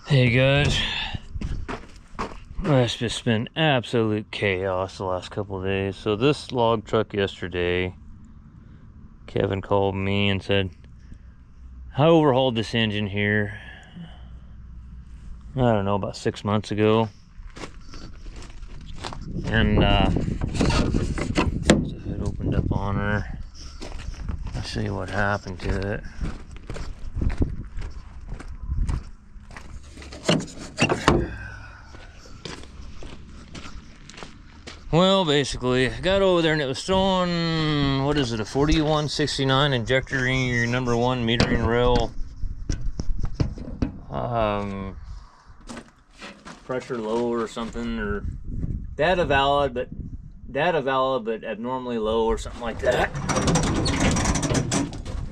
Hey guys, it's just been absolute chaos the last couple of days. So this log truck yesterday, Kevin called me and said, I overhauled this engine here, I don't know, about 6 months ago. And the hood opened up on her. I'll show you what happened to it. Well, basically, I got over there and it was throwing, what is it, a 4169 injector in your number one metering rail. Pressure low or something, or data valid, but abnormally low or something like that.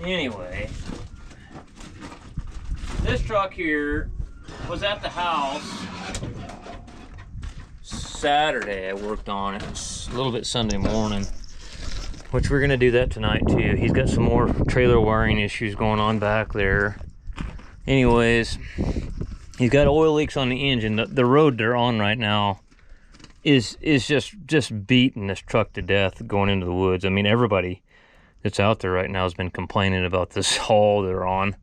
Anyway, this truck here was at the house Saturday. I worked on it. It's a little bit Sunday morning, which we're gonna do that tonight too. He's got some more trailer wiring issues going on back there. Anyways, he's got oil leaks on the engine. The road they're on right now is just beating this truck to death going into the woods. I mean, everybody that's out there right now has been complaining about this haul they're on.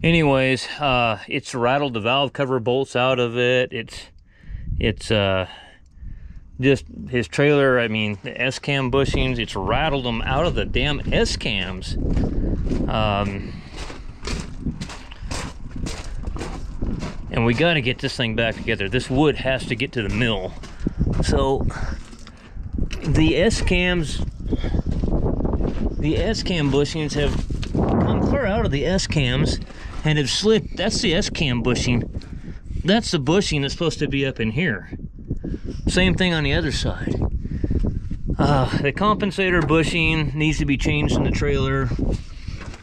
Anyways, it's rattled the valve cover bolts out of it. It's just his trailer, I mean, the S-cam bushings, it's rattled them out of the damn S-cams. And we got to get this thing back together. This wood has to get to the mill. So the S-cam bushings have come clear out of the S-cams and have slid. That's the S-cam bushing. That's the bushing that's supposed to be up in here. Same thing on the other side. The compensator bushing needs to be changed in the trailer.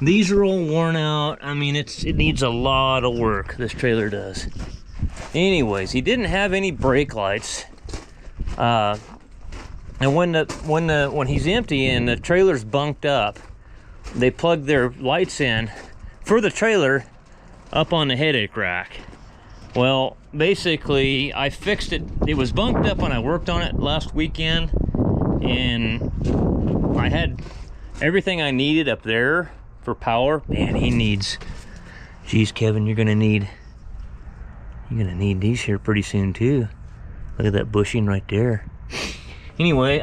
These are all worn out. I mean, it needs a lot of work, this trailer does. Anyways, he didn't have any brake lights. And when he's empty and the trailer's bunked up, they plug their lights in for the trailer up on the headache rack. Well, basically, I fixed it. It was bunked up when I worked on it last weekend, and I had everything I needed up there for power. Man, he needs, geez, Kevin, you're gonna need these here pretty soon too. Look at that bushing right there. Anyway,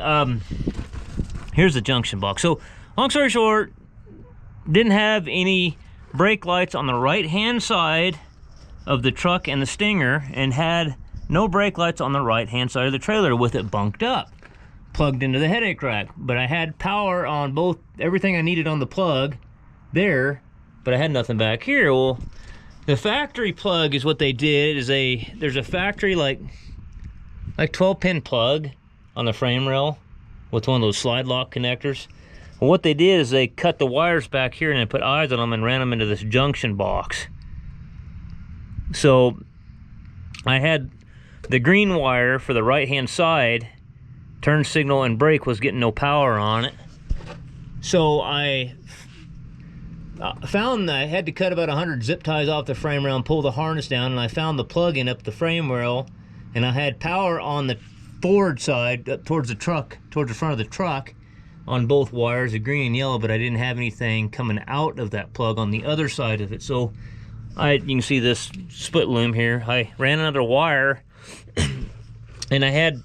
here's the junction box. So, long story short, didn't have any brake lights on the right hand side of the truck and the Stinger, and had no brake lights on the right hand side of the trailer with it bunked up, plugged into the headache rack. But I had power on both, everything I needed on the plug there, but I had nothing back here. Well, the factory plug is what they did, is there's a factory like 12-pin plug on the frame rail with one of those slide lock connectors. Well, what they did is they cut the wires back here and they put eyes on them and ran them into this junction box. So I had the green wire for the right hand side, turn signal and brake was getting no power on it. So I found that I had to cut about 100 zip ties off the frame rail and pull the harness down, and I found the plug-in up the frame rail, and I had power on the forward side up towards the truck, towards the front of the truck, on both wires, the green and yellow, but I didn't have anything coming out of that plug on the other side of it. So you can see this split loom here. I ran another wire and I had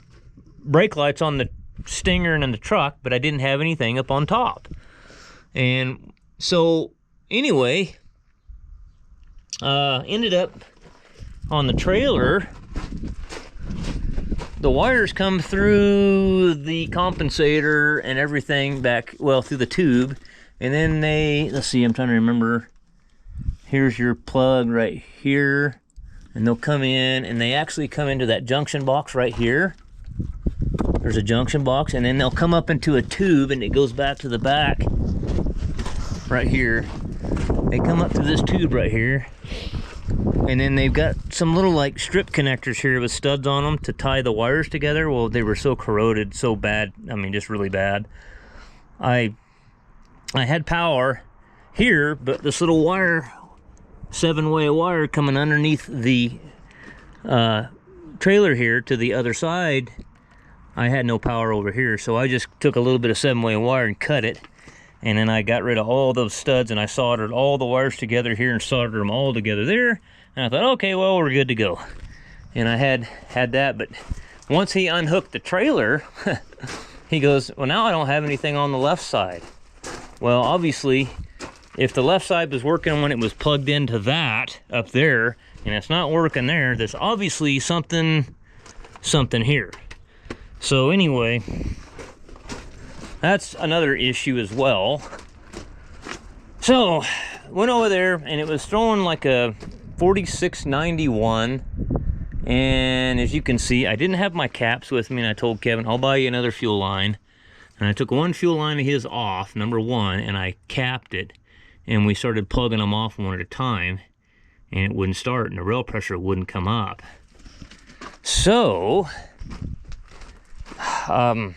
brake lights on the Stinger and in the truck, but I didn't have anything up on top. And so anyway, ended up on the trailer, the wires come through the compensator and everything back, well, through the tube, and then let's see, I'm trying to remember. Here's your plug right here, and they'll come in, and they actually come into that junction box right here. There's a junction box, and then they'll come up into a tube, and it goes back to the back right here. They come up to this tube right here, and then they've got some little like strip connectors here with studs on them to tie the wires together. Well, they were so corroded, so bad, I mean, just really bad. I had power here, but this little wire 7-way wire coming underneath the trailer here to the other side. I had no power over here, so I just took a little bit of 7-way wire and cut it, and then I got rid of all those studs and I soldered all the wires together here and soldered them all together there, and I thought, okay, well, we're good to go. And I had that, but once he unhooked the trailer, he goes, well, now I don't have anything on the left side. Well, obviously, if the left side was working when it was plugged into that up there, and it's not working there, there's obviously something here. So anyway, that's another issue as well. So went over there and it was throwing like a 4691, and as you can see, I didn't have my caps with me, and I told Kevin, I'll buy you another fuel line. And I took one fuel line of his off, number 1, and I capped it, and we started plugging them off one at a time, and it wouldn't start, and the rail pressure wouldn't come up. So oh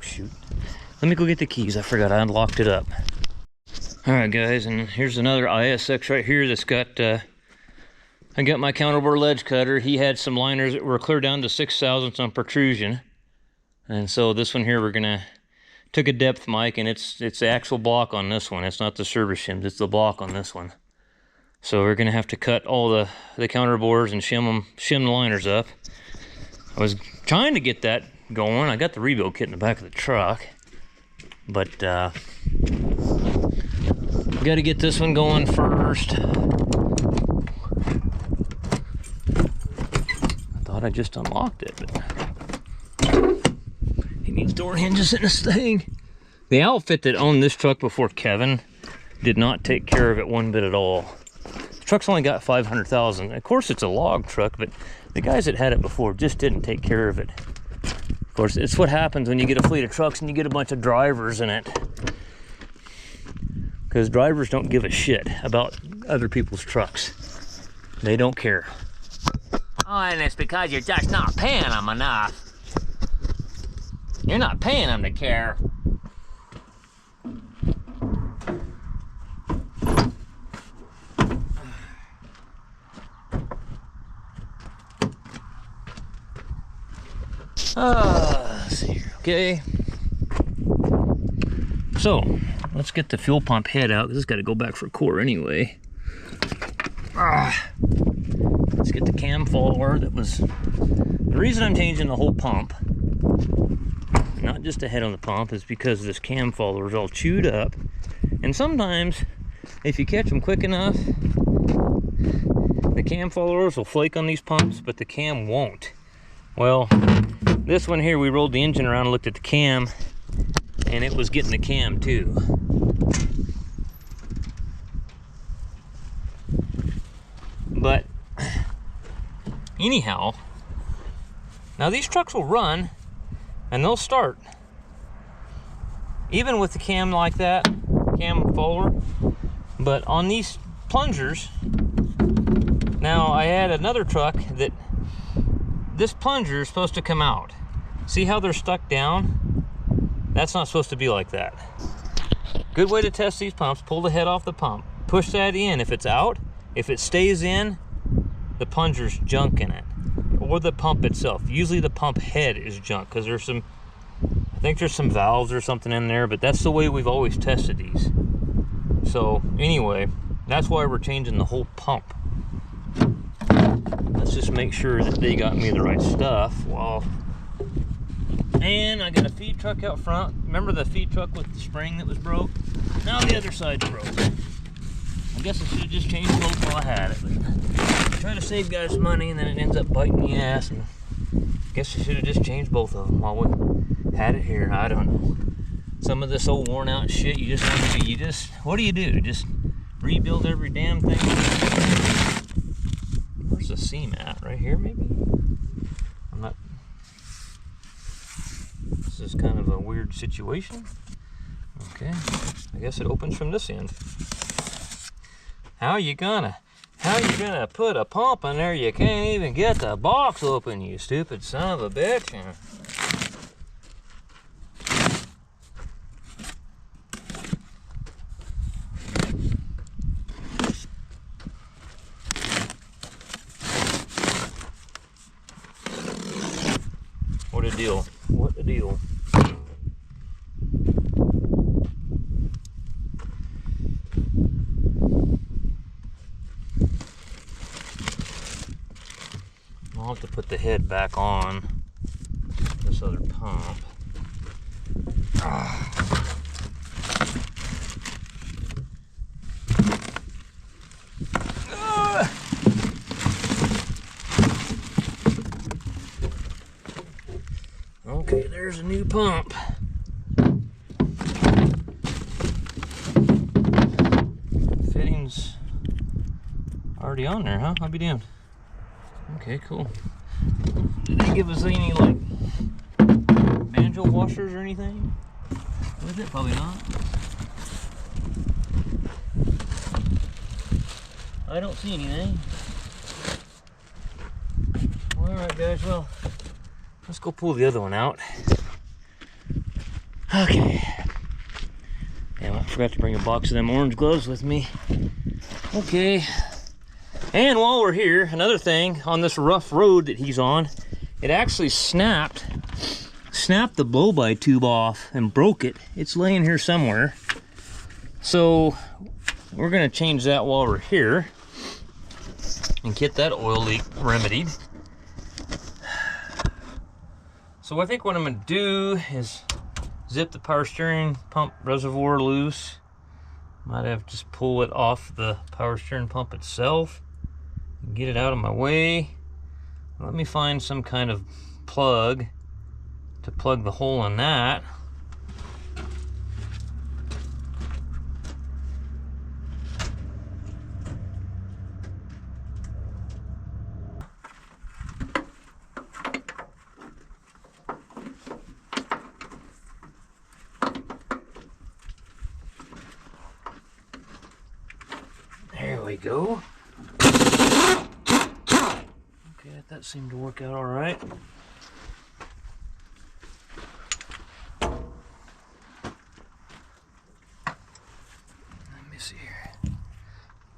shoot, let me go get the keys. I forgot I unlocked it up. All right, guys, and here's another ISX right here that's got I got my counterbore ledge cutter. He had some liners that were clear down to 6/1000 on protrusion, and so this one here, we're gonna took a depth mic, and it's the axle block on this one. It's not the service shims, it's the block on this one. So we're gonna have to cut all the counterbores and shim the liners up. I was trying to get that going. I got the rebuild kit in the back of the truck, but got to get this one going first. I thought I just unlocked it, but he needs door hinges in this thing. The outfit that owned this truck before Kevin did not take care of it one bit at all. The truck's only got 500,000. Of course, it's a log truck, but the guys that had it before just didn't take care of it. Of course, it's what happens when you get a fleet of trucks and you get a bunch of drivers in it. Because drivers don't give a shit about other people's trucks. They don't care. Oh, and it's because you're just not paying them enough. You're not paying them to care. Let's see here, okay. So, let's get the fuel pump head out, because it's got to go back for a core anyway. Let's get the cam follower. That was the reason I'm changing the whole pump, not just the head on the pump, is because this cam follower is all chewed up, and sometimes if you catch them quick enough, the cam followers will flake on these pumps, but the cam won't. Well, this one here, we rolled the engine around and looked at the cam, and it was getting the cam too. But anyhow, now these trucks will run and they'll start even with the cam like that, cam follower. But on these plungers, now I had another truck that this plunger is supposed to come out. See how they're stuck down? That's not supposed to be like that. Good way to test these pumps: pull the head off the pump, push that in. If it's out, if it stays in, the plunger's junk in it, or the pump itself. Usually the pump head is junk, because there's some, I think there's some valves or something in there, but that's the way we've always tested these. So anyway, that's why we're changing the whole pump. Let's just make sure that they got me the right stuff. Well, and I got a feed truck out front. Remember the feed truck with the spring that was broke? Now the other side's broke. I guess I should have just changed both while I had it, but I try to save guys money and then it ends up biting the ass, and I guess I should have just changed both of them while we had it here. I don't know. Some of this old worn out shit, you just what do you do? Just rebuild every damn thing? Where's the seam at? Right here, maybe? I'm not. This is kind of a weird situation. Okay, I guess it opens from this end. How you gonna put a pump in there? You can't even get the box open, you stupid son of a bitch. deal? What the deal? I'll have to put the head back on this other pump. Okay, there's a new pump. Fittings already on there, huh? I'll be damned. Okay, cool. Did they give us any like banjo washers or anything with it? Probably not. I don't see anything. Alright guys, well, let's go pull the other one out. Okay. Damn, I forgot to bring a box of them orange gloves with me. Okay. And while we're here, another thing on this rough road that he's on, it actually snapped the blow-by tube off and broke it. It's laying here somewhere. So we're gonna change that while we're here and get that oil leak remedied. So I think what I'm gonna do is zip the power steering pump reservoir loose. Might have just pull it off the power steering pump itself. Get it out of my way. Let me find some kind of plug to plug the hole in that. There we go. Okay, that seemed to work out all right. Let me see here.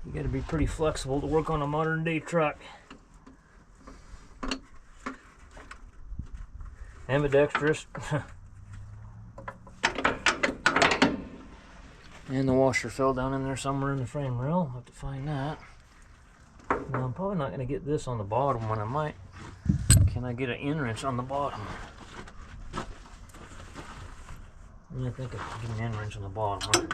You got to be pretty flexible to work on a modern day truck. Ambidextrous. And the washer fell down in there somewhere in the frame rail. I'll have to find that. Now, I'm probably not going to get this on the bottom one. I might. Can I get an end wrench on the bottom? I think I can get an end wrench on the bottom one.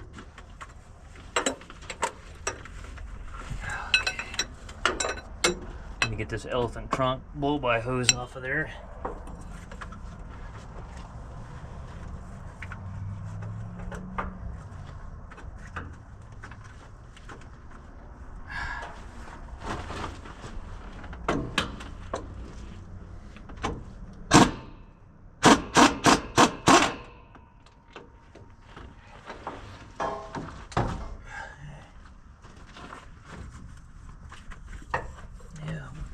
Okay. Let me get this elephant trunk blow-by hose off of there.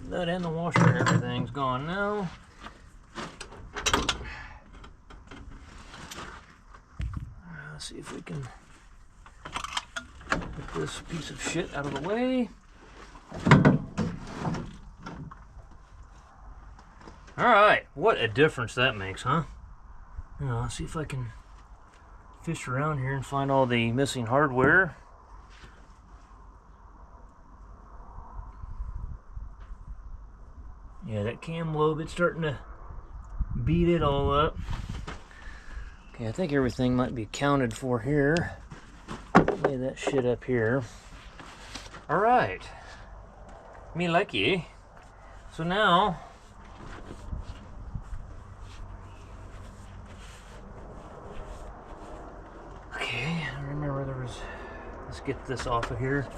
Nut and the washer and everything's gone now. Let's see if we can get this piece of shit out of the way. Alright, what a difference that makes, huh? Now, let's see if I can fish around here and find all the missing hardware. Yeah, that cam lobe, it's starting to beat it all up. Okay, I think everything might be accounted for here. Lay that shit up here. Alright. Me likey. So now, okay, I remember there was, let's get this off of here.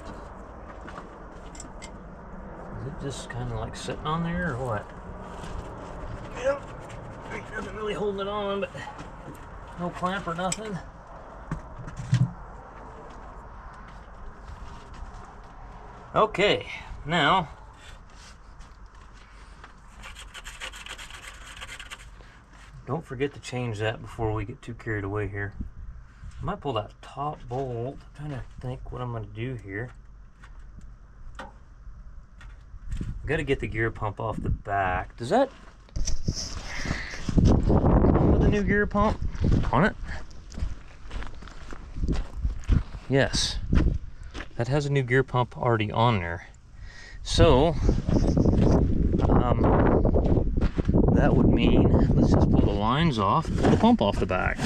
Is it just kind of like sitting on there or what? Yep. Ain't nothing really holding it on, but no clamp or nothing. Okay, now don't forget to change that before we get too carried away here. I might pull that top bolt. I'm trying to think what I'm going to do here. Got to get the gear pump off the back. Does that new gear pump on it? Yes, that has a new gear pump already on there. So that would mean, let's just pull the lines off, pull the pump off the back.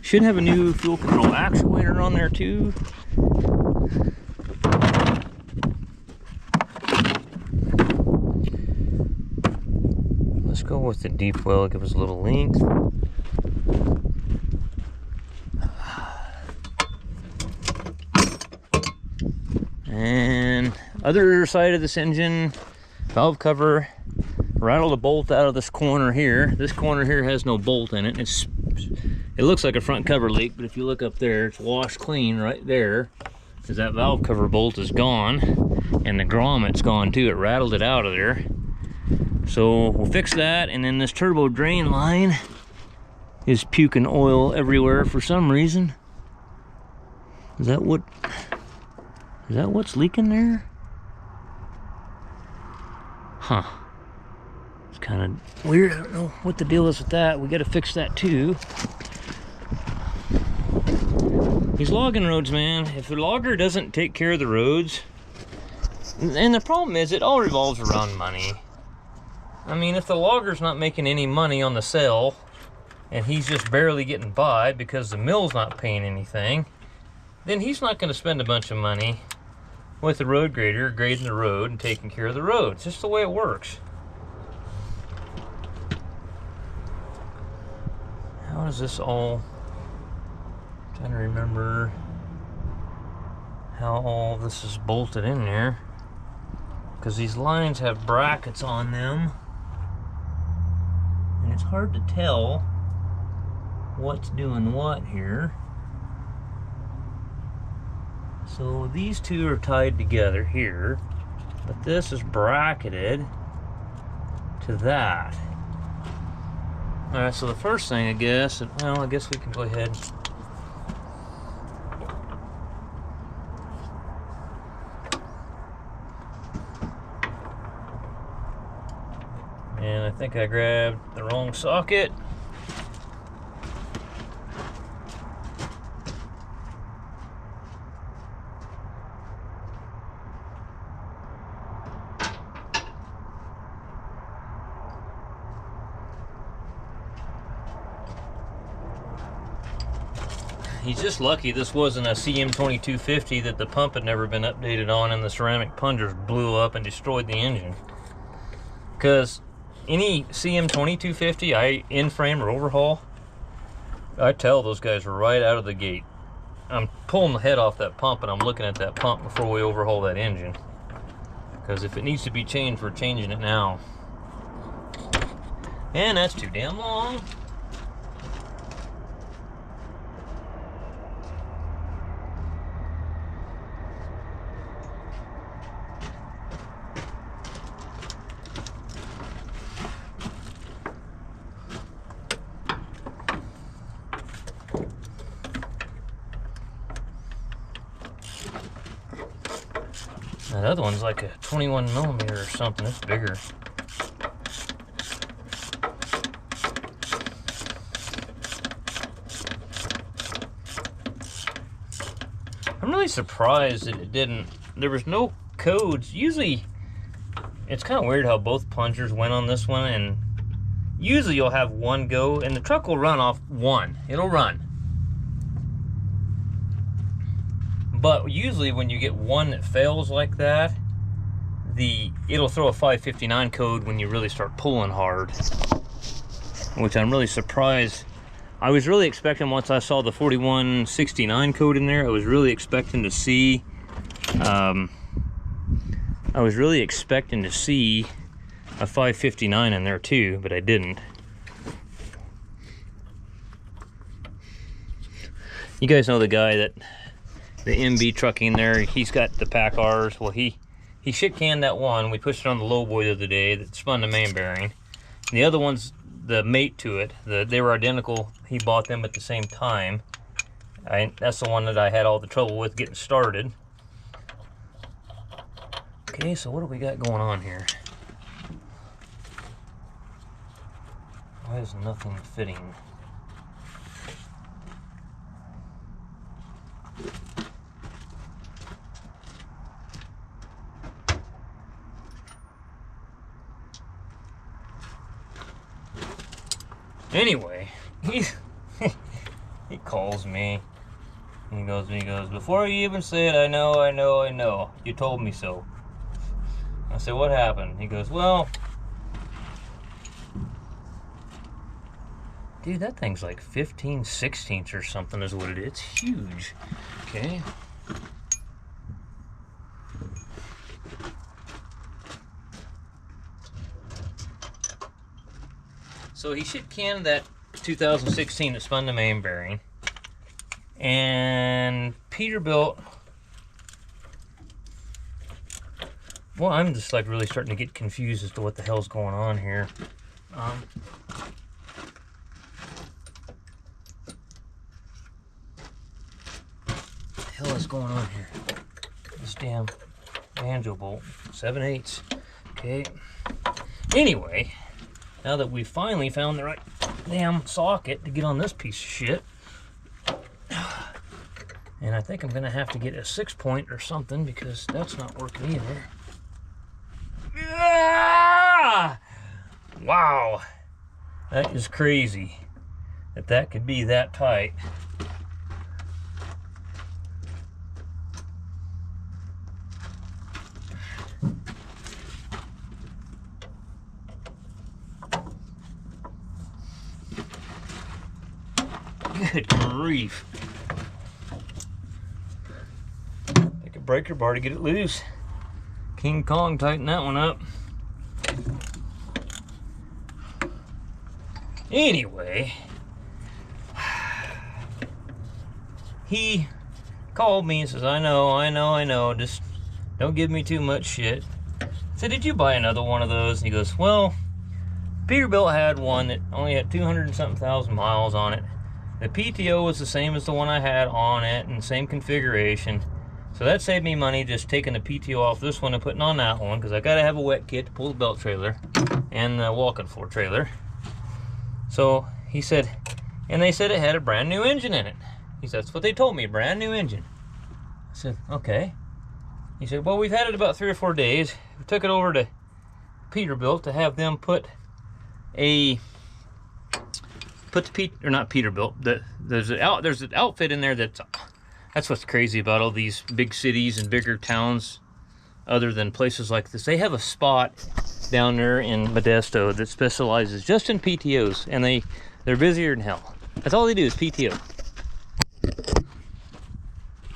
Should have a new fuel control actuator on there too. Let's go with the deep well, give us a little length. And other side of this engine, valve cover, rattled a bolt out of this corner here. This corner here has no bolt in it. It looks like a front cover leak, but if you look up there, it's washed clean right there, because that valve cover bolt is gone, and the grommet's gone too. It rattled it out of there. So we'll fix that, and then this turbo drain line is puking oil everywhere for some reason. Is that what's leaking there? Huh. It's kind of weird. I don't know what the deal is with that. We got to fix that too. These logging roads, man, if the logger doesn't take care of the roads, and the problem is it all revolves around money. I mean, if the logger's not making any money on the sale, and he's just barely getting by because the mill's not paying anything, then he's not going to spend a bunch of money with the road grader grading the road and taking care of the road. It's just the way it works. How does this all... I'm trying to remember how all this is bolted in there, because these lines have brackets on them, and it's hard to tell what's doing what here. So these two are tied together here, but this is bracketed to that. Alright, so the first thing, I guess, well, I guess we can go ahead. And I think I grabbed the wrong socket. He's just lucky this wasn't a CM2250 that the pump had never been updated on and the ceramic plungers blew up and destroyed the engine. Because any CM2250 I in-frame or overhaul, I tell those guys right out of the gate. I'm pulling the head off that pump and I'm looking at that pump before we overhaul that engine. Because if it needs to be changed, we're changing it now. And that's too damn long. That other one's like a 21 millimeter or something. It's bigger. I'm really surprised that it didn't. There was no codes. Usually, it's kind of weird how both plungers went on this one, and usually you'll have one go, and the truck will run off one. It'll run. But usually when you get one that fails like that, it'll throw a 559 code when you really start pulling hard, which I'm really surprised. I was really expecting, once I saw the 4169 code in there, I was really expecting to see a 559 in there too, but I didn't. You guys know the guy that the MB trucking there, he's got the pack R's. Well, he shit canned that one. We pushed it on the low boy the other day that spun the main bearing. And the other one's the mate to it. They were identical. He bought them at the same time. That's the one that I had all the trouble with getting started. Okay, so what do we got going on here? Why is nothing fitting? Anyway, he calls me. He goes, before you even say it, I know. You told me so. I said, what happened? He goes, well, dude, that thing's like 15/16 or something is what it is. It's huge. Okay. So he shit canned that 2016 that spun the main bearing. And Peterbilt, well, I'm just like really starting to get confused as to what the hell's going on here. What the hell is going on here? This damn banjo bolt, 7/8. Okay. Anyway, now that we finally found the right damn socket to get on this piece of shit, and I think I'm gonna have to get a 6-point or something because that's not working either. Ah! Wow, that is crazy that could be that tight. Good grief. Take a breaker bar to get it loose. King Kong, tighten that one up. Anyway, he called me and says, I know, just don't give me too much shit. I said, did you buy another one of those? And he goes, well, Peterbilt had one that only had 200 and something thousand miles on it. The PTO was the same as the one I had on it and same configuration. So that saved me money just taking the PTO off this one and putting on that one, because I got to have a wet kit to pull the belt trailer and the walking floor trailer. So he said, and they said it had a brand new engine in it. He said, that's what they told me, brand new engine. I said, okay. He said, well, we've had it about 3 or 4 days. We took it over to Peterbilt to have them put the not Peterbilt. There's an outfit in there that's what's crazy about all these big cities and bigger towns, other than places like this. They have a spot down there in Modesto that specializes just in PTOs, and they're busier than hell. That's all they do is PTO.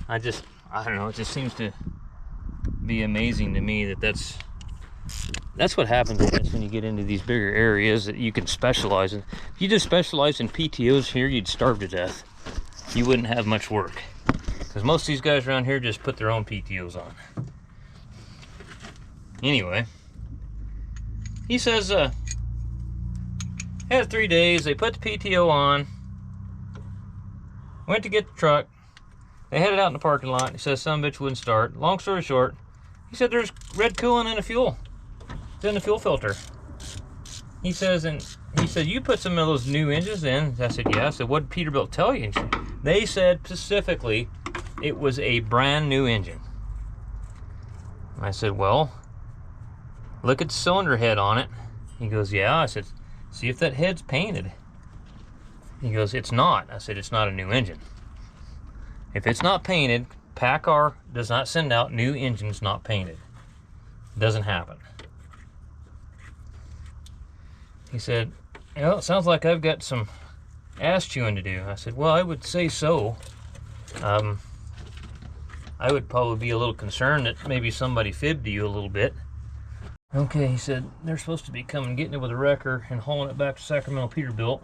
I don't know. It just seems to be amazing to me that's what happens, I guess, when you get into these bigger areas that you can specialize in. If you just specialize in PTOs here, you'd starve to death. You wouldn't have much work, because most of these guys around here just put their own PTOs on. Anyway, he says, had 3 days, they put the PTO on, went to get the truck, they had it out in the parking lot. He says some bitch wouldn't start. Long story short, he said there's red coolant in the fuel. It's in the fuel filter. He says, you put some of those new engines in. I said, yeah. I said, what did Peterbilt tell you? They said specifically it was a brand new engine. I said, well, look at the cylinder head on it. He goes, yeah. I said, see if that head's painted. He goes, it's not. I said, it's not a new engine. If it's not painted, PACCAR does not send out new engines not painted. It doesn't happen. He said, well, it sounds like I've got some ass chewing to do. I said, well, I would say so. I would probably be a little concerned that maybe somebody fibbed to you a little bit. Okay, he said, they're supposed to be coming, getting it with a wrecker and hauling it back to Sacramento Peterbilt.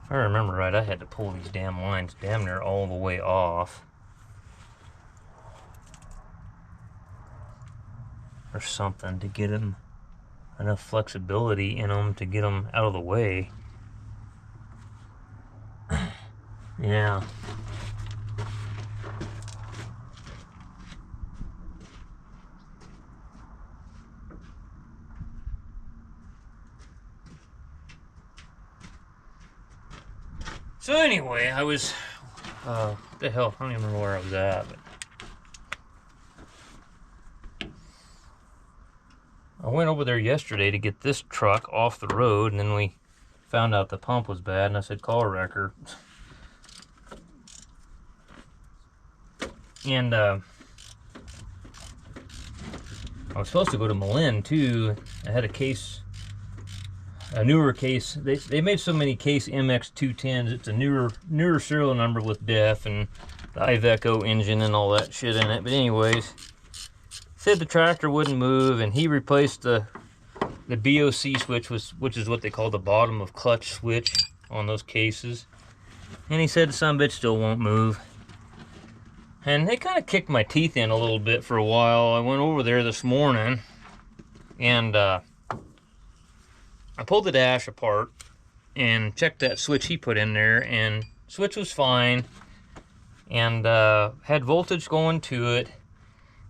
If I remember right, I had to pull these damn lines damn near all the way off. Or something to get them enough flexibility in them to get them out of the way. Yeah. So anyway, I was, what the hell, I don't even remember where I was at, but I went over there yesterday to get this truck off the road, and then we found out the pump was bad, and I said, call a wrecker. And I was supposed to go to Malin too. I had a case, a newer case. They made so many case MX210s. It's a newer serial number with DEF and the Iveco engine and all that shit in it. But anyways, said the tractor wouldn't move, and he replaced the BOC switch, which is what they call the bottom of clutch switch on those cases. And he said the sumbitch still won't move. And they kind of kicked my teeth in a little bit for a while. I went over there this morning, and I pulled the dash apart and checked that switch he put in there, and switch was fine, and had voltage going to it.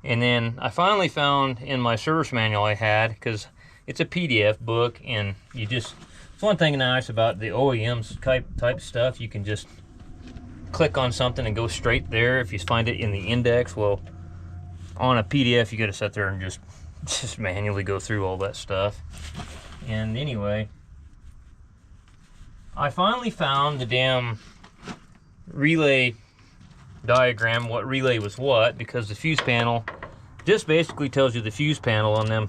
And then I finally found in my service manual I had, because it's a PDF book, and you just, it's one thing nice about the OEM's type stuff, you can just click on something and go straight there if you find it in the index. Well, on a PDF you got to sit there and just manually go through all that stuff. And anyway, I finally found the damn relay diagram, what relay was what, because the fuse panel just basically tells you the fuse panel on them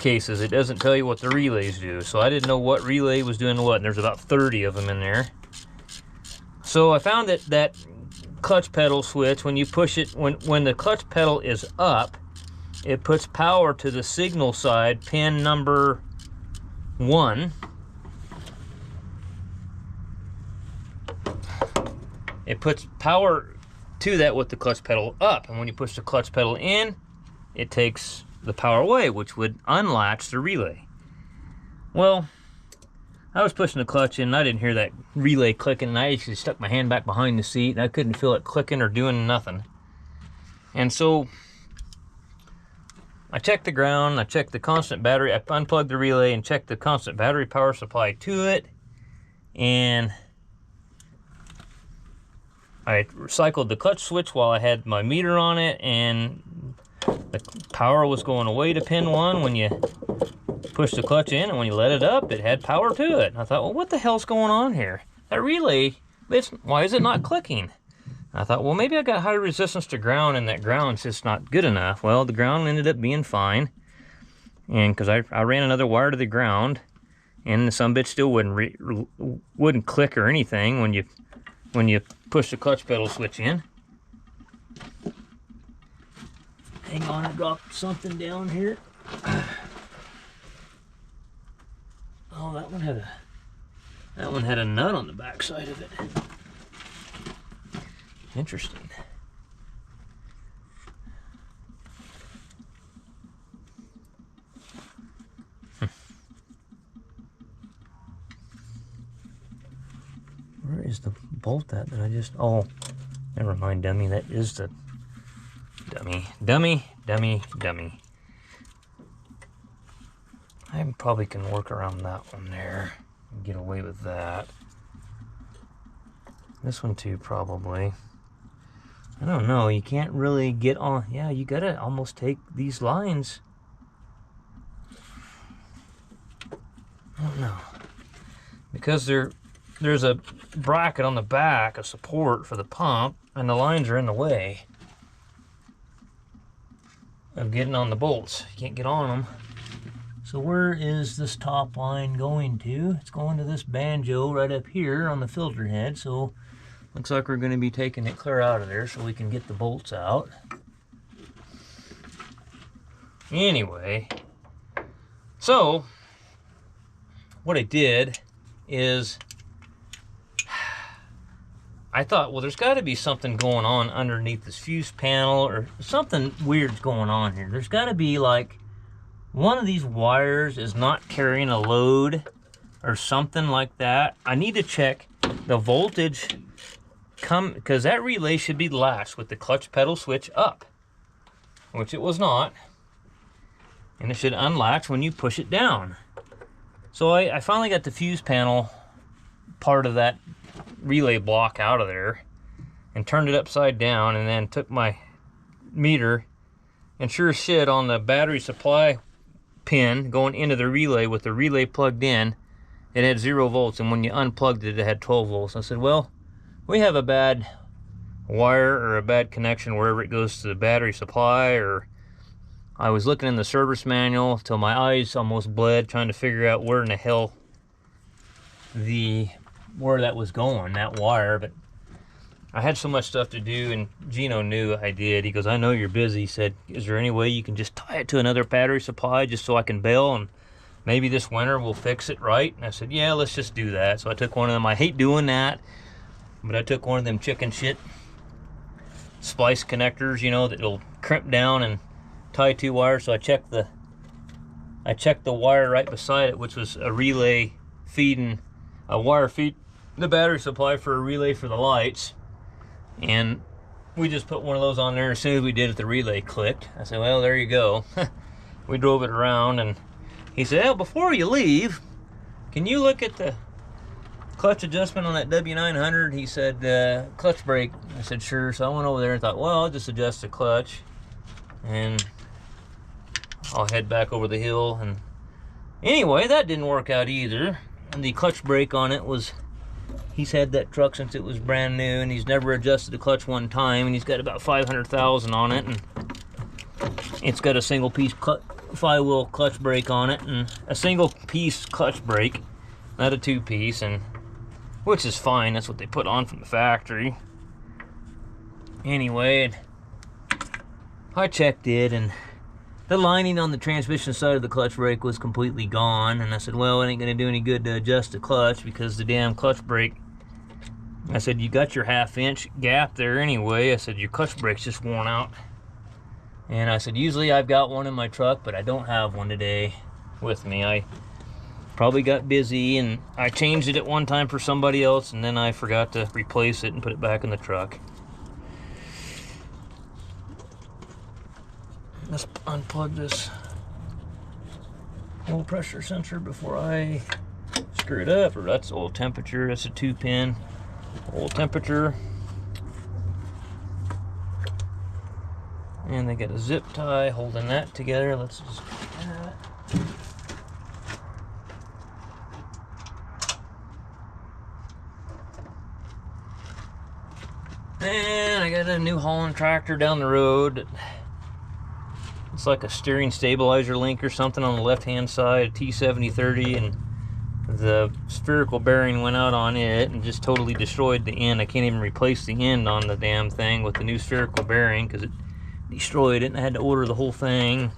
cases. It doesn't tell you what the relays do. So I didn't know what relay was doing what, and there's about 30 of them in there. So I found that clutch pedal switch, when you push it, when the clutch pedal is up, it puts power to the signal side, pin number 1. It puts power to that with the clutch pedal up, and when you push the clutch pedal in, it takes the power away, which would unlatch the relay. Well, I was pushing the clutch in, and I didn't hear that relay clicking, and I actually stuck my hand back behind the seat, and I couldn't feel it clicking or doing nothing. And so I checked the ground, I checked the constant battery, I unplugged the relay and checked the constant battery power supply to it, and I cycled the clutch switch while I had my meter on it, and the power was going away to pin 1 when you push the clutch in, and when you let it up, it had power to it. And I thought, well, what the hell's going on here? That relay, why is it not clicking? And I thought, well, maybe I got high resistance to ground, and that ground's just not good enough. Well, the ground ended up being fine, and because I ran another wire to the ground, and the sumbitch still wouldn't click or anything when you push the clutch pedal switch in. Hang on, I dropped something down here. Oh, that one had a nut on the back side of it. Interesting. Where is the bolt that I just, oh, never mind, dummy. That is the dummy. I probably can work around that one there and get away with that. This one too, probably. I don't know, you can't really get on, yeah, you gotta almost take these lines. I don't know. Because there's a bracket on the back, a support for the pump, and the lines are in the way of getting on the bolts. You can't get on them. So where is this top line going to? It's going to this banjo right up here on the filter head. So looks like we're going to be taking it clear out of there so we can get the bolts out. Anyway, so what I did is I thought, well, there's got to be something going on underneath this fuse panel, or something weird's going on here. There's got to be like one of these wires is not carrying a load or something like that. I need to check the voltage because that relay should be latched with the clutch pedal switch up, which it was not. And it should unlatch when you push it down. So I finally got the fuse panel part of that relay block out of there and turned it upside down, and then took my meter, and sure as shit on the battery supply pin going into the relay with the relay plugged in, it had 0 volts, and when you unplugged it, it had 12 volts. I said, well, we have a bad wire or a bad connection wherever it goes to the battery supply. Or I was looking in the service manual till my eyes almost bled trying to figure out where in the hell where that was going, that wire. But I had so much stuff to do, and Gino knew I did. He goes, I know you're busy. He said, is there any way you can just tie it to another battery supply just so I can bail, and maybe this winter we'll fix it, right? And I said, yeah, let's just do that. So I took one of them. I hate doing that, but I took one of them chicken shit splice connectors, you know, that'll crimp down and tie 2 wires. So I checked the wire right beside it, which was a relay feeding, a wire feed the battery supply for a relay for the lights. And we just put one of those on there. As soon as we did it, the relay clicked. I said, well, there you go. We drove it around, and he said, well, before you leave, can you look at the clutch adjustment on that W900? He said, clutch brake. I said, sure. So I went over there and thought, well, I'll just adjust the clutch, and I'll head back over the hill. And anyway, that didn't work out either. And the clutch brake on it was, he's had that truck since it was brand new, and he's never adjusted the clutch one time, and he's got about 500,000 on it, and it's got a single piece flywheel clutch brake on it, and a single piece clutch brake, not a 2-piece, and which is fine. That's what they put on from the factory. Anyway, I checked it, and the lining on the transmission side of the clutch brake was completely gone. And I said, well, it ain't gonna do any good to adjust the clutch because the damn clutch brake, I said, you got your 1/2-inch gap there anyway. I said, your clutch brake's just worn out. And I said, usually I've got one in my truck, but I don't have one today with me. I probably got busy, and I changed it at one time for somebody else, and then I forgot to replace it and put it back in the truck. Let's unplug this oil pressure sensor before I screw it up. Or that's oil temperature. That's a 2-pin oil temperature. And they got a zip tie holding that together. Let's just do that. And I got a New Holland tractor down the road. It's like a steering stabilizer link or something on the left-hand side, a T7030, and the spherical bearing went out on it and just totally destroyed the end. I can't even replace the end on the damn thing with the new spherical bearing because it destroyed it, and I had to order the whole thing.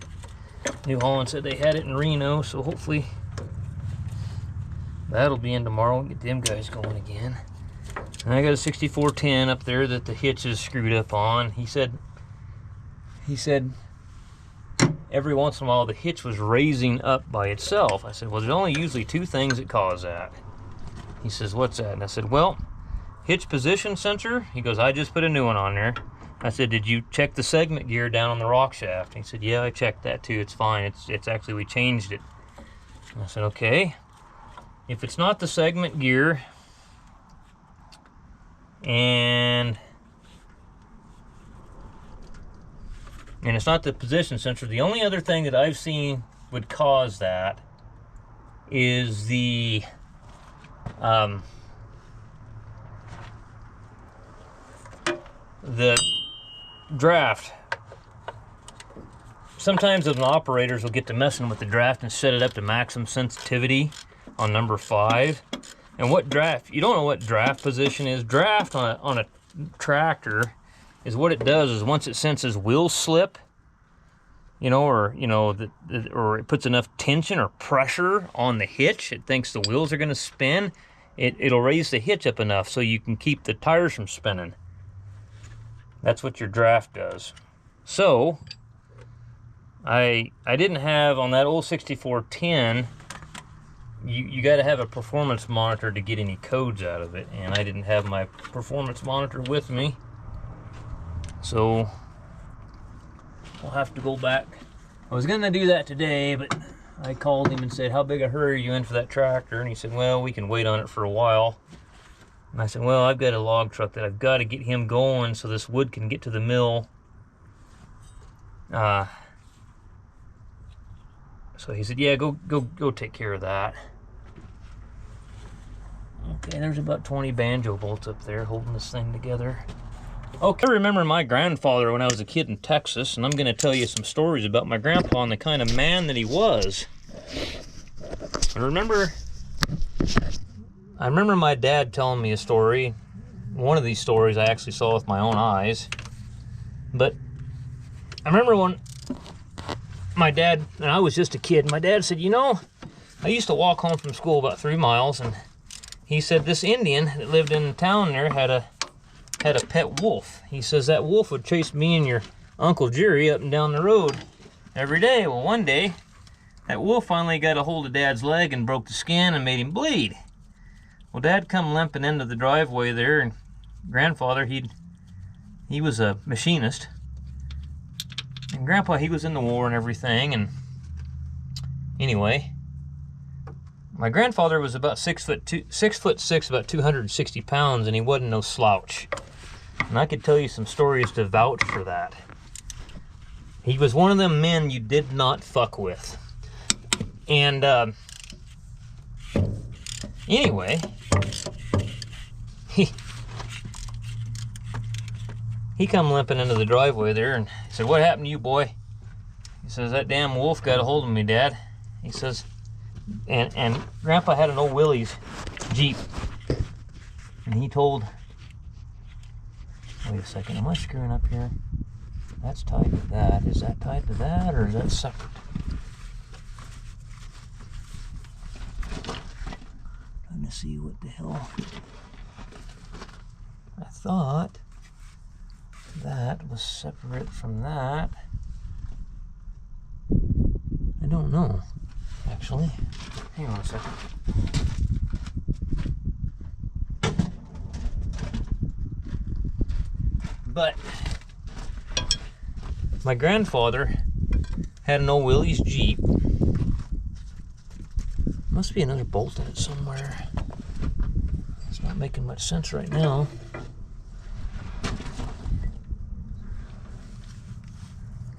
New Holland said they had it in Reno, so hopefully that'll be in tomorrow and get them guys going again. And I got a 6410 up there that the hitch is screwed up on. He said every once in a while the hitch was raising up by itself. I said, well, there's only usually 2 things that cause that. He says, what's that? And I said, well, hitch position sensor. He goes, I just put a new one on there. I said, did you check the segment gear down on the rock shaft? He said, yeah, I checked that too. It's fine. It's actually, we changed it. And I said, okay. If it's not the segment gear and it's not the position sensor, the only other thing that I've seen would cause that is the draft. Sometimes the operators will get to messing with the draft and set it up to maximum sensitivity on number 5. And what draft, you don't know what draft position is. Draft on a tractor is what it does is once it senses wheel slip, you know, or or it puts enough tension or pressure on the hitch, it thinks the wheels are going to spin, it'll raise the hitch up enough so you can keep the tires from spinning. That's what your draft does. So I didn't have on that old 6410, you got to have a performance monitor to get any codes out of it, and I didn't have my performance monitor with me. So we'll have to go back. I was gonna do that today, but I called him and said, how big a hurry are you in for that tractor? And he said, well, we can wait on it for a while. And I said, well, I've got a log truck that I've got to get him going so this wood can get to the mill So he said, yeah, go take care of that. Okay, there's about 20 banjo bolts up there holding this thing together. Okay, I remember my grandfather when I was a kid in Texas, and I'm going to tell you some stories about my grandpa and the kind of man that he was. I remember my dad telling me a story. One of these stories I actually saw with my own eyes. But I remember when my dad, and I was just a kid, my dad said, you know, I used to walk home from school about 3 miles, and he said this Indian that lived in town there had a pet wolf. He says that wolf would chase me and your Uncle Jerry up and down the road every day. Well, one day, that wolf finally got a hold of Dad's leg and broke the skin and made him bleed. Well, Dad come limping into the driveway there, and Grandfather, he was a machinist. And Grandpa, he was in the war and everything, and anyway, my grandfather was about 6'6", about 260 pounds, and he wasn't no slouch. And I could tell you some stories to vouch for that. He was one of them men you did not fuck with. And anyway, he come limping into the driveway there, and he said, what happened to you, boy? He says, that damn wolf got a hold of me, Dad. He says, and Grandpa had an old Willys Jeep, and he told, wait a second, am I screwing up here? That's tied to that. Is that tied to that, or is that separate? Trying to see what the hell. I thought that was separate from that. I don't know, actually. Hang on a second. But my grandfather had an old Willys Jeep. Must be another bolt in it somewhere. It's not making much sense right now.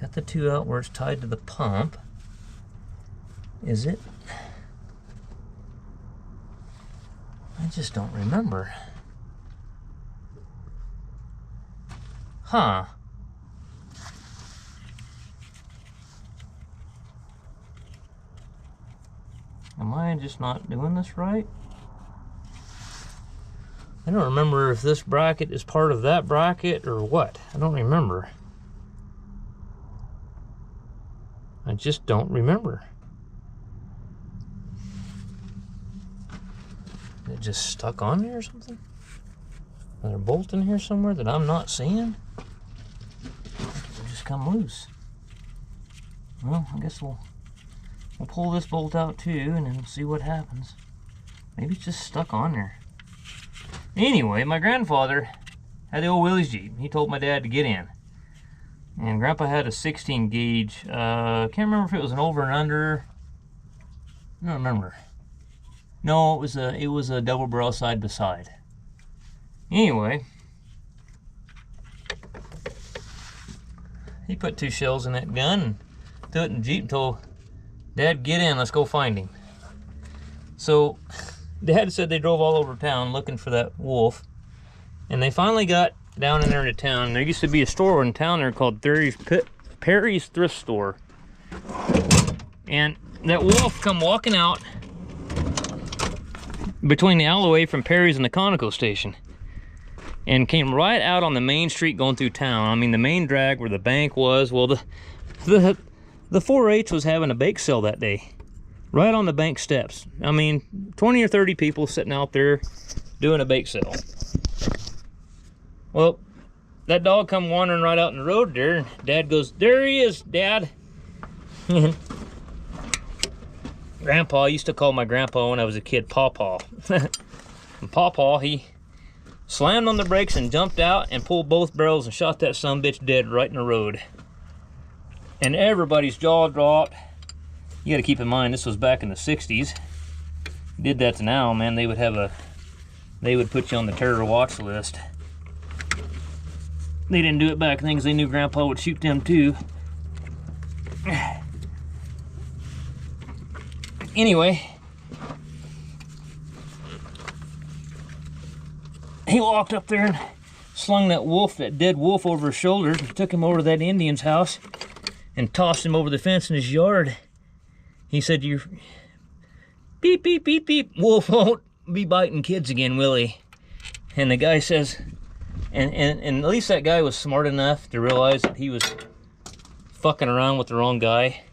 Got the two out where it's tied to the pump. Is it? I just don't remember. Huh. Am I just not doing this right? I don't remember if this bracket is part of that bracket or what. I don't remember. I just don't remember. Is it just stuck on there or something? Another bolt in here somewhere that I'm not seeing? It'll just come loose. Well, I guess we'll pull this bolt out too and then see what happens. Maybe it's just stuck on there. Anyway, my grandfather had the old Willys Jeep. He told my dad to get in. And Grandpa had a 16 gauge. Can't remember if it was an over and under. I don't remember. No, it was a double barrel side by side. Anyway, he put 2 shells in that gun and threw it in the Jeep and told Dad, get in, let's go find him. So Dad said they drove all over town looking for that wolf, and they finally got down in there to town. There used to be a store in town there called Perry's Thrift Store, and that wolf come walking out between the alleyway from Perry's and the Conoco station, and came right out on the main street going through town. I mean, the main drag where the bank was. Well, the 4-H was having a bake sale that day, right on the bank steps. I mean, 20 or 30 people sitting out there doing a bake sale. Well, that dog come wandering right out in the road there, and Dad goes, there he is, Dad. Grandpa, I used to call my grandpa when I was a kid, Pawpaw. And Pawpaw, he slammed on the brakes and jumped out and pulled both barrels and shot that sumbitch dead right in the road. And everybody's jaw dropped. You gotta keep in mind, this was back in the 60s. Did that to now, man, they would put you on the terror watch list. They didn't do it back then because they knew Grandpa would shoot them too. Anyway, he walked up there and slung that wolf, that dead wolf, over his shoulders and took him over to that Indian's house and tossed him over the fence in his yard. He said, "You beep, beep, beep, beep. Wolf won't be biting kids again, will he?" And the guy says, and at least that guy was smart enough to realize that he was fucking around with the wrong guy.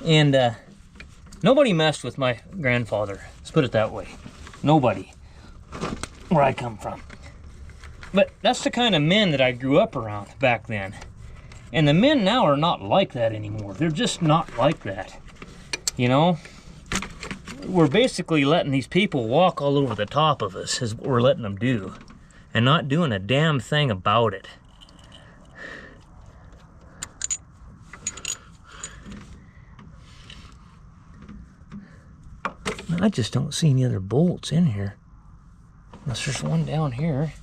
And nobody messed with my grandfather. Let's put it that way. Nobody. Where I come from. But that's the kind of men that I grew up around back then. And the men now are not like that anymore. They're just not like that. You know? We're basically letting these people walk all over the top of us, is what we're letting them do. And not doing a damn thing about it. I just don't see any other bolts in here. Unless there's one down here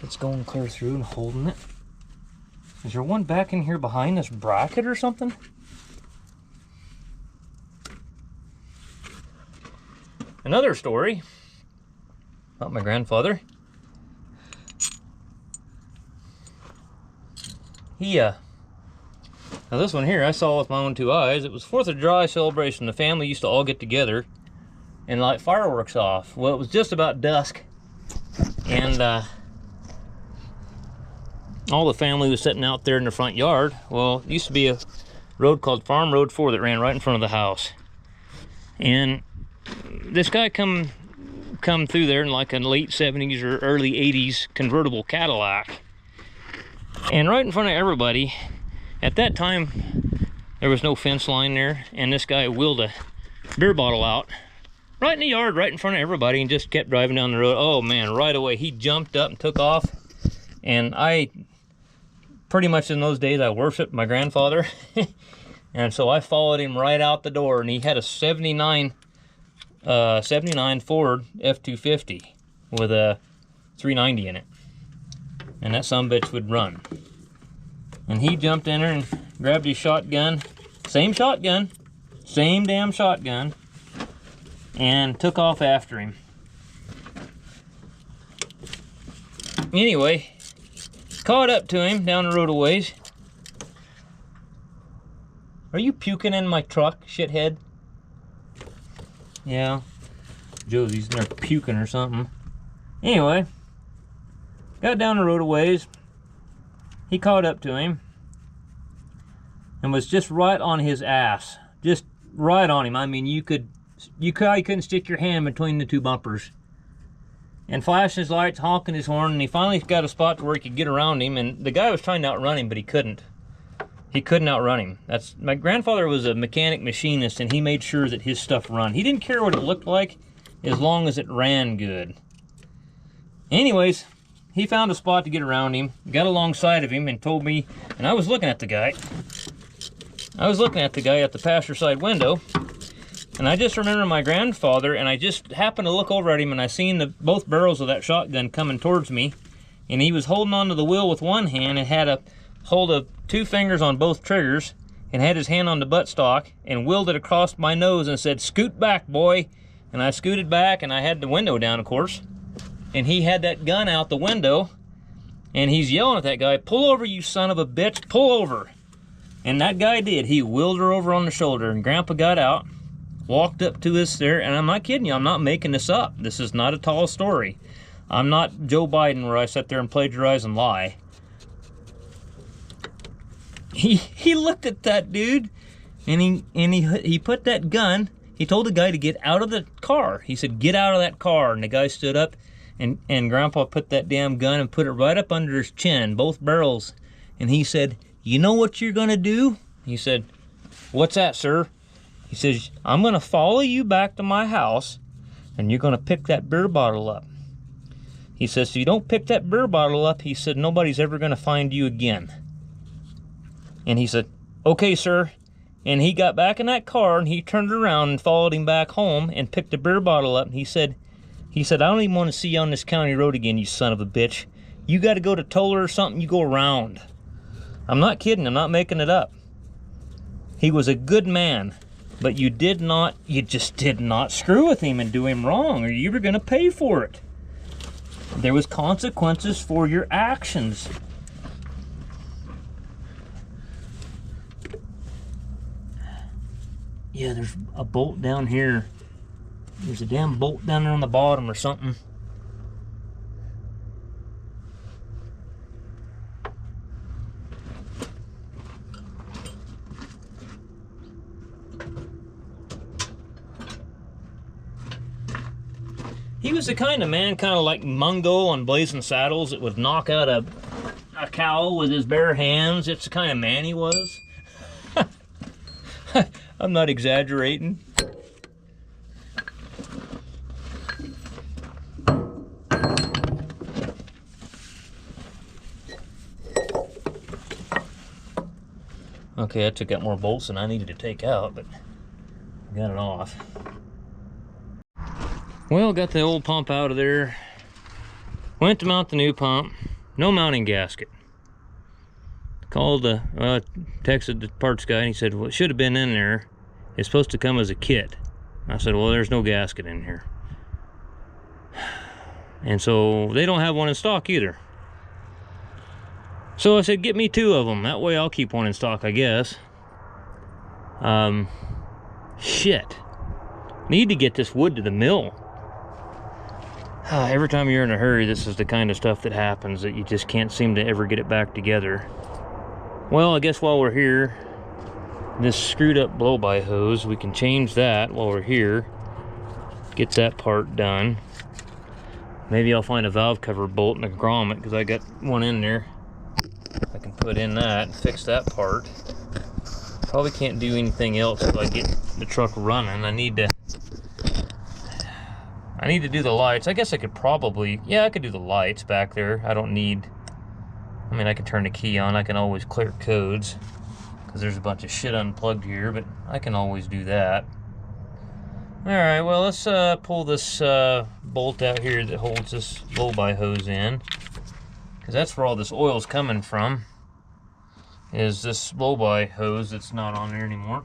that's going clear through and holding it. Is there one back in here behind this bracket or something? Another story about my grandfather. Now this one here I saw with my own two eyes. It was 4th of July celebration. The family used to all get together and light fireworks off. Well, it was just about dusk, and all the family was sitting out there in the front yard. Well, it used to be a road called Farm Road 4 that ran right in front of the house. And this guy come through there in like a late 70s or early 80s convertible Cadillac. And right in front of everybody, at that time, there was no fence line there, and this guy wheeled a beer bottle out right in the yard, right in front of everybody, and just kept driving down the road. Oh man, right away, he jumped up and took off. And I, pretty much in those days, I worshiped my grandfather. And so I followed him right out the door, and he had a 79 Ford F-250 with a 390 in it. And that sumbitch would run. And he jumped in there and grabbed his shotgun, same damn shotgun, and took off after him. Anyway, caught up to him down the road a ways. Are you puking in my truck, shithead? Yeah, Josie's in there puking or something. Anyway, got down the road a ways. He caught up to him and was just right on his ass. Just right on him. I mean, you couldn't stick your hand between the two bumpers. And flashing his lights, honking his horn, and he finally got a spot to where he could get around him. And the guy was trying to outrun him, but he couldn't. He couldn't outrun him. My grandfather was a mechanic machinist, and he made sure that his stuff run. He didn't care what it looked like, as long as it ran good. Anyways, he found a spot to get around him, got alongside of him, and told me, and I was looking at the guy. I was looking at the guy at the passenger side window, and I just remember my grandfather, and I just happened to look over at him, and I seen both barrels of that shotgun coming towards me, and he was holding onto the wheel with one hand and had a hold of 2 fingers on both triggers, and had his hand on the buttstock and wheeled it across my nose and said, "Scoot back, boy." And I scooted back, and I had the window down, of course. And he had that gun out the window, and he's yelling at that guy, "Pull over, you son of a bitch, pull over." And that guy did. He wheeled her over on the shoulder, and Grandpa got out, walked up to us there, and I'm not kidding you, I'm not making this up. This is not a tall story. I'm not Joe Biden where I sit there and plagiarize and lie. He looked at that dude, and he put that gun, he told the guy to get out of the car. He said, "Get out of that car." And the guy stood up, and Grandpa put that damn gun and put it right up under his chin, both barrels. And he said, "You know what you're gonna do?" He said, "What's that, sir?" He says, "I'm gonna follow you back to my house, and you're gonna pick that beer bottle up." He says, "If you don't pick that beer bottle up," he said, "nobody's ever gonna find you again." And he said, "Okay, sir." And he got back in that car, and he turned around and followed him back home and picked the beer bottle up. And he said, "I don't even want to see you on this county road again, you son of a bitch. You got to go to Toller or something, you go around." I'm not kidding. I'm not making it up. He was a good man. But you just did not screw with him and do him wrong, or you were going to pay for it. There was consequences for your actions. Yeah, there's a bolt down here. There's a damn bolt down there on the bottom or something. He was the kind of man, kind of like Mungo on Blazing Saddles, that would knock out a cow with his bare hands. It's the kind of man he was. I'm not exaggerating. Okay, I took out more bolts than I needed to take out, but I got it off. Well, got the old pump out of there. Went to mount the new pump. No mounting gasket. Called the, texted the parts guy and he said, well, it should have been in there. It's supposed to come as a kit. I said, well, there's no gasket in here. And so they don't have one in stock either. So I said, get me 2 of them. That way I'll keep one in stock, I guess. Shit. Need to get this wood to the mill. Every time you're in a hurry, this is the kind of stuff that happens, that you just can't seem to ever get it back together. Well, I guess while we're here, this screwed up blow-by hose, we can change that while we're here. Get that part done. Maybe I'll find a valve cover bolt and a grommet, because I got one in there. I can put in that and fix that part. Probably can't do anything else if I get the truck running. I need to do the lights. I guess I could probably, yeah, I could do the lights back there. I don't need, I mean, I can turn the key on. I can always clear codes because there's a bunch of shit unplugged here, but I can always do that. All right, well, let's pull this bolt out here that holds this blow-by hose in, because that's where all this oil's coming from, is this blow-by hose that's not on there anymore.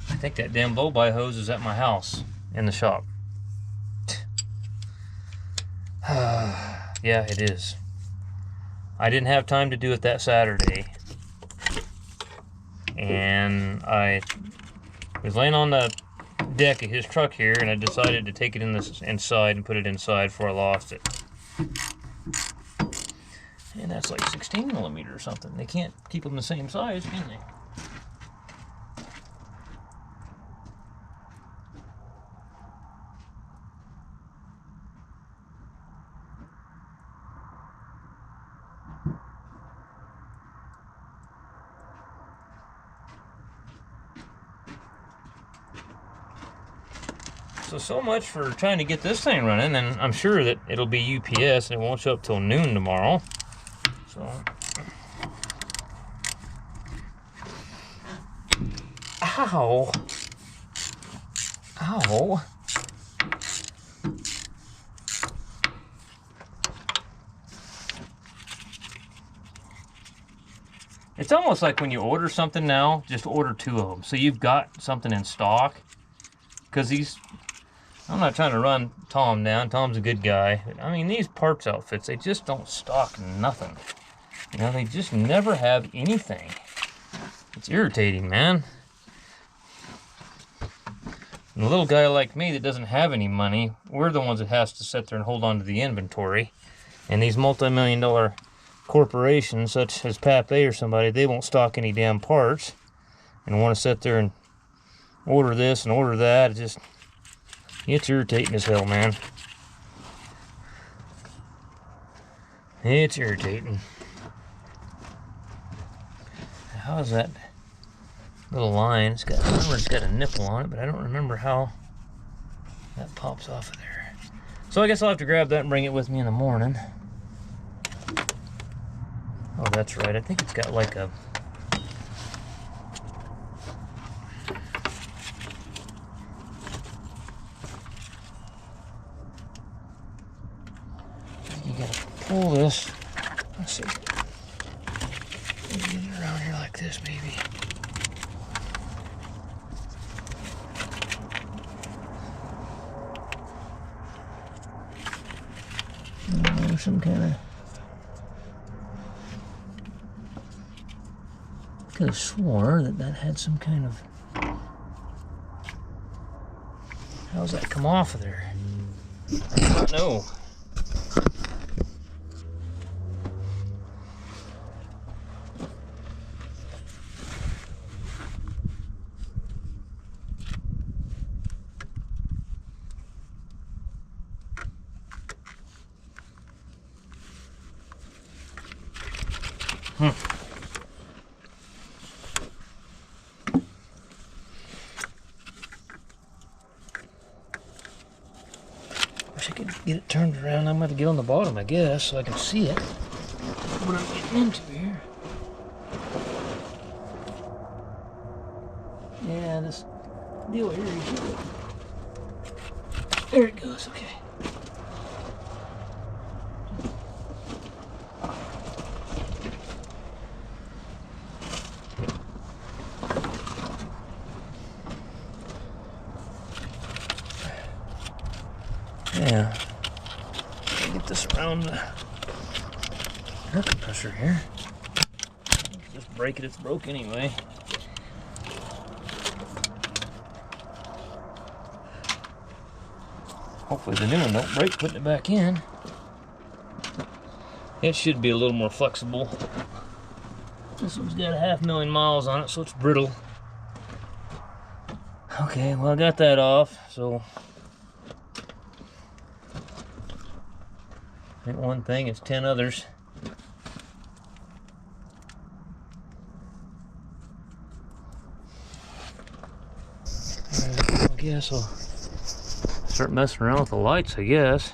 I think that damn blow-by hose is at my house in the shop. Yeah, it is. I didn't have time to do it that Saturday, and I was laying on the deck of his truck here, and I decided to take it inside and put it inside before I lost it. And that's like 16 millimeter or something. They can't keep them the same size, can they? So much for trying to get this thing running, and I'm sure that it'll be UPS and it won't show up till noon tomorrow. So, ow, ow. It's almost like when you order something now, just order 2 of them, so you've got something in stock. Because these, I'm not trying to run Tom down. Tom's a good guy. But, I mean, these parts outfits, they just don't stock nothing. You know, they just never have anything. It's irritating, man. And a little guy like me that doesn't have any money, we're the ones that has to sit there and hold on to the inventory. And these multi-million-dollar corporations, such as Pape or somebody, they won't stock any damn parts and want to sit there and order this and order that. It's irritating as hell, man. It's irritating. How's that little line? It's got, I remember it's got a nipple on it, but I don't remember how that pops off of there. So I guess I'll have to grab that and bring it with me in the morning. Oh, that's right. I think it's got like a... You gotta pull this. Let's see. Get it around here like this, maybe. Oh, some kind of... Could have swore that had some kind of... How's that come off of there? I do not know. Wish I could get it turned around. I'm going to get on the bottom, I guess, so I can see it. What I'm getting into here. Yeah, this deal here. There it goes. Okay. Yeah, get this around the air compressor here. Just break it, it's broke anyway. Hopefully the new one don't break putting it back in. It should be a little more flexible. This one's got 500,000 miles on it, so it's brittle. Okay, well I got that off, so I think one thing is 10 others. I guess I'll start messing around with the lights, I guess.